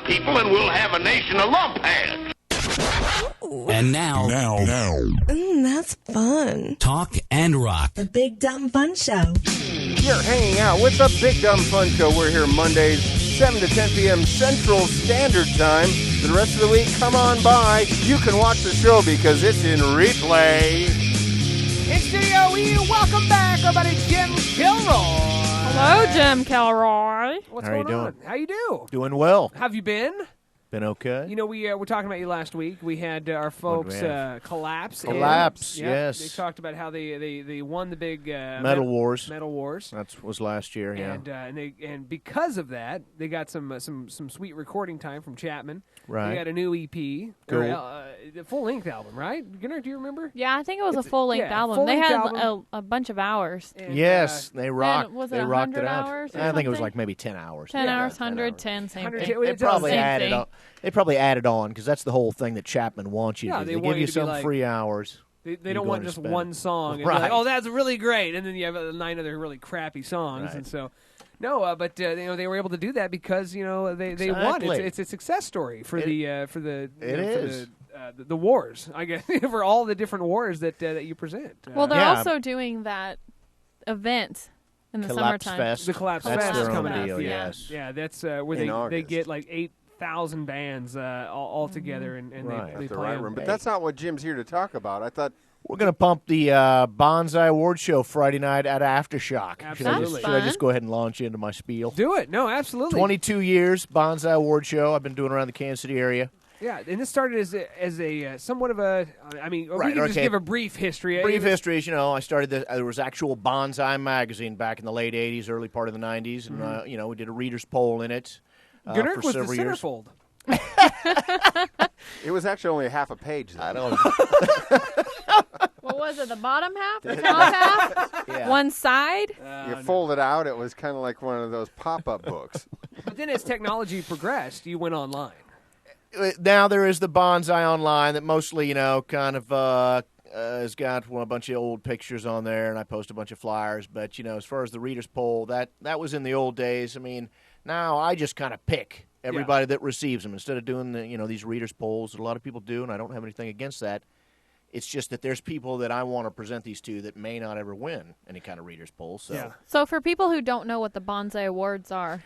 people and we'll have a nation of lumpheads. And now. That's fun. Talk and rock. The Big Dumb Fun Show. You're hanging out. What's up, Big Dumb Fun Show? We're here Mondays, 7 to 10 p.m. Central Standard Time. For the rest of the week, come on by. You can watch the show because it's in replay. In studio, we welcome back our buddy Jim Kilroy. Hello, Jim Kilroy. What's How going you on? doing? How you do? Doing well. How have you been? Been okay. You know, we were talking about you last week. We had our folks Collapse. Collapse, Yeah, yes. They talked about how they won the big Metal Wars. Metal Wars. That was last year, yeah. And because of that, they got some sweet recording time from Chapman. Right. They got a new EP, Cool. a full length album, right? Gunnar, do you remember? Yeah, I think it was a full-length album. They full-length had album. a bunch of hours. And, Yes, they rocked. was it they rocked 100 it out. hours or I think it was something? like maybe 10 hours. 10 Yeah, hours, 10 100, hours. 10, same 100, thing. it They does probably the same added thing. on. They probably added on because that's the whole thing that Chapman wants you to Yeah, do. they They want give you you to be some like- free hours. They You're don't want going to just spend one it. song. And Right. Like, oh, that's really great. And then you have 9 other really crappy songs. Right. And so, no, but they were able to do that because they won. Exactly. It's a success story for the wars. I guess for all the different wars that you present. Well, they're Yeah. also doing that event in the Collapse summertime. Fest. The Collapse That's Fest their is own coming up. deal, Yeah. yes. Yeah, that's where In they August. get like 8,000 bands all together and Right. they At the play right them. room. But that's not what Jim's here to talk about. I thought We're going to pump the Banzai Awards Show Friday night at Aftershock. Absolutely. Should I just go ahead and launch into my spiel? Do it. No, absolutely. 22 years, Banzai Awards Show. I've been doing around the Kansas City area. Yeah, and this started as a somewhat of a. I mean, we Right, can just okay. give a brief history. Brief history is, I started there was actual Banzai magazine back in the late 80s, early part of the 90s, and, we did a reader's poll in it Gunnar for was the several years. centerfold. it was actually only half a page. Though. I don't What was it, the bottom half? The top half? yeah. One side? You fold it out, it was kind of like one of those pop-up books. But then as technology progressed, you went online. Now there is the Banzai Online that mostly, kind of has got a bunch of old pictures on there, and I post a bunch of flyers. But, as far as the reader's poll, that was in the old days. I mean, now I just kind of pick everybody that receives them instead of doing these readers polls that a lot of people do, and I don't have anything against that. It's just that there's people that I want to present these to that may not ever win any kind of reader's poll. So, Yeah. So for people who don't know what the Banzai Awards are,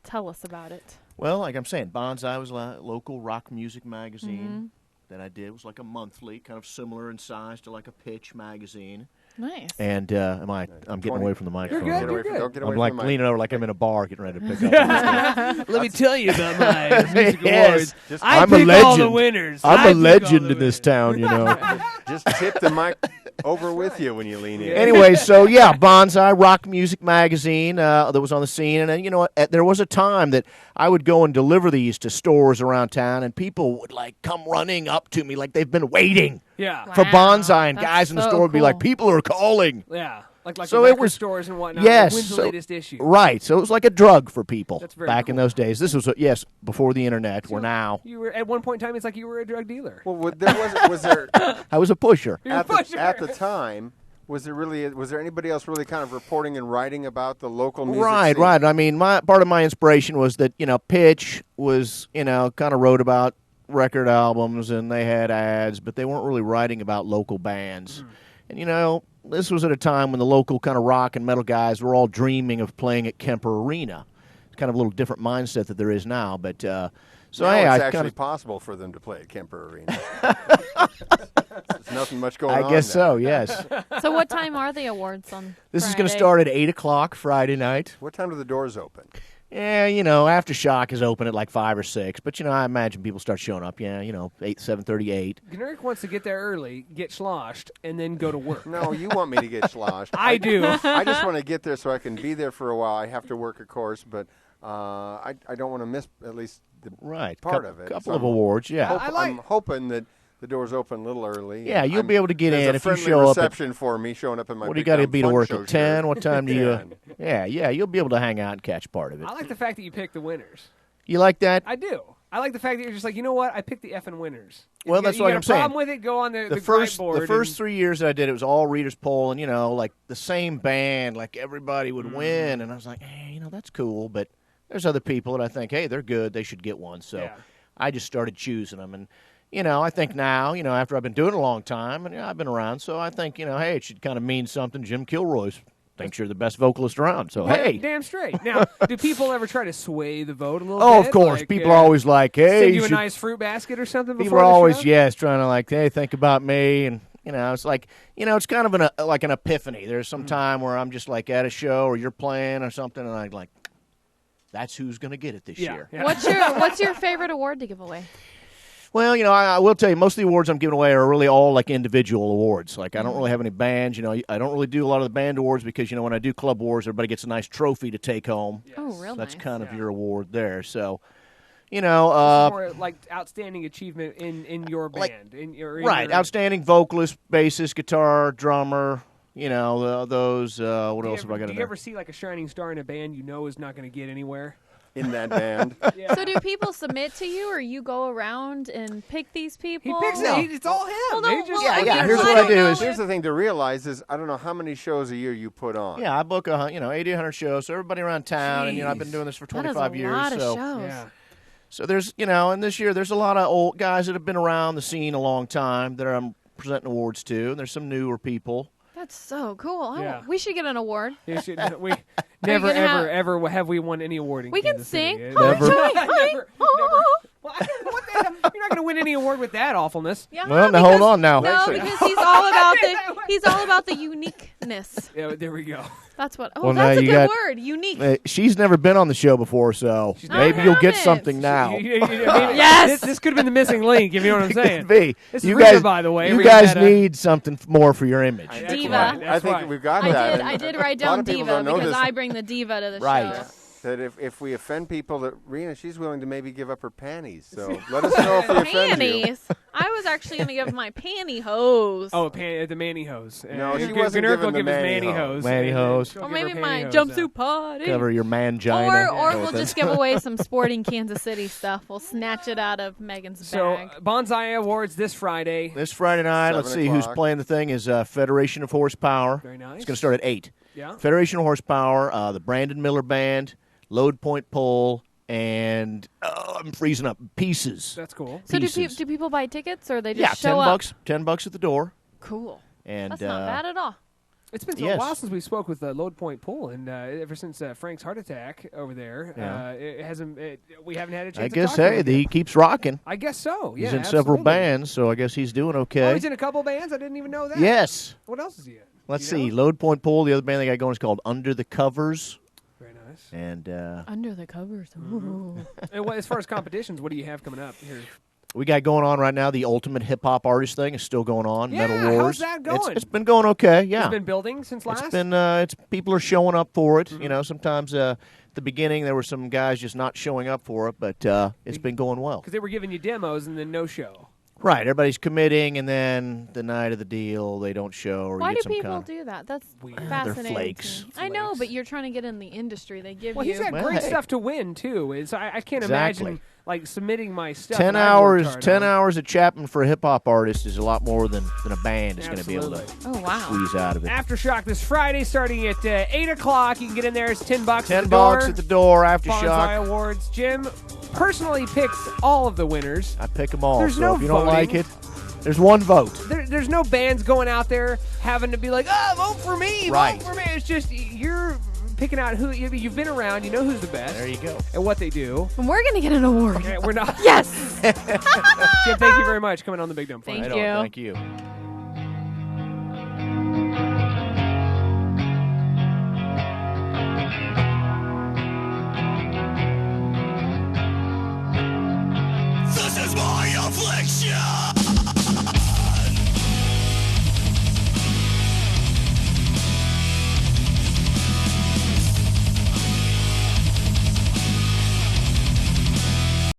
tell us about it. well, like I'm saying, Banzai was a local rock music magazine that I did. It was like a monthly, kind of similar in size to like a Pitch magazine. Nice. And I'm getting away from the microphone. You're Get away from, good. don't get away I'm like from the mic. leaning over like I'm in a bar getting ready to pick up. Let me tell you about my music Yes. awards. Just- I I'm a pick all the legend. winners. I'm I a pick all legend the in this winners. town, Just tip the mic over with you when you lean in. Anyway, so yeah, Banzai Rock Music Magazine that was on the scene. And then, there was a time that I would go and deliver these to stores around town, and people would come running up to me like they've been waiting Yeah. for Wow, Banzai, and that's guys in the so store would be like, cool. people are calling. Yeah. Like So the it record was- stores and whatnot. Yes. When's the so- latest issue? Right. So it was like a drug for people That's very back in cool. those days. This was, before the internet. We're now. You were at one point in time. It's like you were a drug dealer. Well, was there I was a pusher. You're a at pusher. the time? Was there anybody else really kind of reporting and writing about the local music Right, scene? right. I mean, part of my inspiration was that, Pitch was, kind of wrote about record albums and they had ads, but they weren't really writing about local bands. And, this was at a time when the local kind of rock and metal guys were all dreaming of playing at Kemper Arena. It's kind of a little different mindset that there is now, but so Now hey, it's I actually kind of possible for them to play at Kemper Arena. There's nothing much going on. I guess there. so, yes. So what time are the awards on This is going to Friday? start at 8 o'clock Friday night. What time do the doors open? Yeah, Aftershock is open at like 5 or 6, but, I imagine people start showing up, 7:38. Gunnar wants to get there early, get sloshed, and then go to work. No, you want me to get sloshed. I do. I just want to get there so I can be there for a while. I have to work, of course, but I don't want to miss at least the Right. part of it. Couple So of awards, yeah. I'm hoping that the doors open a little early. Yeah, you'll be able to get There's in a if you friendly show up at- reception for me showing up in my What do you Big got to Dumb be to Fun work Show at 10? shirt. What time do you? 10. Yeah, you'll be able to hang out and catch part of it. I like the fact that you picked the winners. You like that? I do. I like the fact that you're just like, you know what? I picked the effing winners. If Well, you that's got, what you got I'm a saying. problem with it, go on the first grindboard the first and- 3 years that I did, it was all readers poll, and like the same band, like everybody would win, and I was like, hey, that's cool, but there's other people that I think, hey, they're good, they should get one. So I just started choosing them. And, I think now, after I've been doing it a long time, and I've been around, so I think, hey, it should kind of mean something. Jim Kilroy thinks you're the best vocalist around. So, hey. Damn straight. Now, do people ever try to sway the vote a little bit? Oh, of course. People are always like, hey. Send you a nice fruit basket or something before People are always, show? trying to like, hey, think about me. And, it's like, it's kind of like an epiphany. There's some time where I'm just like at a show or you're playing or something, and I'm like, that's who's going to get it this year. Yeah. What's your favorite award to give away? Well, I will tell you, most of the awards I'm giving away are really all like individual awards. Like, I don't really have any bands. I don't really do a lot of the band awards because, when I do club awards, everybody gets a nice trophy to take home. Yes. Oh, real so that's nice. kind of your award there. So, this is more like outstanding achievement in your band. Right. Outstanding vocalist, bassist, guitar, drummer. Those. What else have I got in there? Do you ever see like a shining star in a band you know is not going to get anywhere? In that band. So do people submit to you, or you go around and pick these people? He picks it. It's all him. Well, no, Here's what I do is Here's the thing to realize is I don't know how many shows a year you put on. I book 80, 100 shows. So everybody around town, and I've been doing this for 25 years. That is a lot of shows. Yeah. So there's and this year there's a lot of old guys that have been around the scene a long time that I'm presenting awards to, and there's some newer people. That's so cool. Yeah. We should get an award. We never, ever have we won any award in We can Kansas City. sing. Never. Never. Well, what the hell? You're not going to win any award with that awfulness. Yeah, Well, now hold on now. No, because he's all about the uniqueness. Yeah, there we go. That's what. Oh, Well, now that's a you good got- word. Unique. She's never been on the show before, so maybe I you'll get haven't. something now. Yes! This could have been the missing link, if you know what I'm saying. Could be. This is You Rita, guys, by the way. you Rita guys had a- need something more for your image. That's Diva. right, I that's think right. we've got I that. did. and I did a write lot down of people diva don't know because this, I bring the diva to the Right. show. that if we offend people, that Rena, she's willing to maybe give up her panties. So let us know if we offend you. Panties. I was actually going to give my pantyhose. Oh, the mannyhose. No, she Gunnar wasn't will giving the give his mannyhose. Mannyhose. She'll Or give maybe her my pantyhose jumpsuit out. party. Cover your mangina. Or we'll just give away some sporting Kansas City stuff. We'll snatch it out of Megan's So, bag. Banzai Awards this Friday. This Friday night, let's 7 see who's o'clock. playing the thing, is Federation of Horsepower. Very nice. It's going to start at 8. Yeah. Federation of Horsepower, the Brandon Miller Band, Load Point Pole, and I'm freezing up, Pieces. That's cool. So Pieces. do people buy tickets, or they just Yeah, show up? $10 at the door. Cool. And That's not bad at all. It's been a while since we spoke with Load Point Pool, and ever since Frank's heart attack over there, it hasn't. We haven't had a chance. I to guess, talk to him he keeps rocking. I guess so. Yeah, He's in several absolutely. bands, so I guess he's doing okay. Oh, he's in a couple bands. I didn't even know that. Yes. What else is he in? Let's Do you see. know? Load Point Pole, the other band they got going is called Under the Covers. Very nice. And Under the covers. Ooh. And as far as competitions, what do you have coming up here? we got going on right now, the Ultimate Hip Hop Artist thing is still going on. Yeah, Metal Wars. how's that going? It's been going okay, yeah. It's been building since last? It's been people are showing up for it. You know, sometimes at the beginning there were some guys just not showing up for it, but it's been going well. Because they were giving you demos and then no show. Right, everybody's committing, and then the night of the deal they don't show. Or Why you do get some people kind of, do that? That's Weird. They're fascinating. flakes. To me. I know, but you're trying to get in the industry. They give Well, you. he's got Well, great hey. stuff to win, too. So I can't Exactly. imagine like submitting my stuff. 10 that I worked hours. hard 10 on. hours at Chapman for a hip hop artist is a lot more than a band is going to be able to Absolutely. Oh wow. squeeze out of it. Aftershock this Friday, starting at 8 o'clock. You can get in there. It's $10 at the $10 door. at the door. Banzai Aftershock. Awards. Jim personally picks all of the winners. I pick them all. There's so no if you don't like voting. it, there's one vote. There's no bands going out there having to be like, vote for me, Right. vote for me. It's just you're picking out who you've been around. You know who's the best. There you go. And what they do. And we're gonna get an award. Okay, we're not. Yes. Jim, thank you very much coming on the Big Dumb Fun. Thank Right you. on. Thank you. This is my affliction.